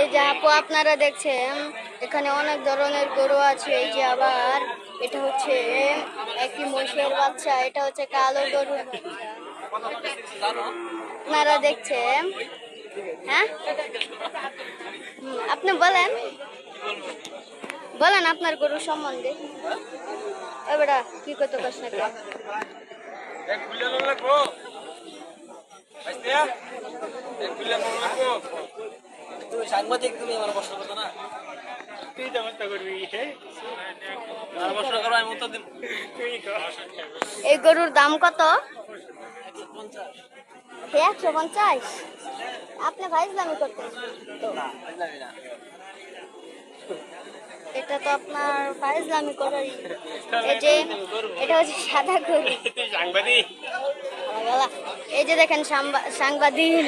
এই যে আপু আপনারা দেখছেন এখানে অনেক ধরনের গরু আছে। এই যে আবার এটা হচ্ছে একটি মহিষের বাচ্চা, এটা হচ্ছে কালো গরুর বাচ্চা আপনারা দেখছেন। হ্যাঁ আপনি বলেন বলেন আপনার গরুর সম্বন্ধে। এবারে কি করতে পারছ না সাংবাদিক তুমি আমার প্রশ্ন করতো না, তুই যেমন করবি প্রশ্ন করো, আমি উত্তর দিব। এই গরুর দাম কত? 150। 150? আপনি ফাইজলামি করতেন তো। এটা তো আপনার ফাইজলামি করার। এই যে এটা হচ্ছে সাদা গরু। সাংবাদিক এই যে দেখেন সাংবাদিক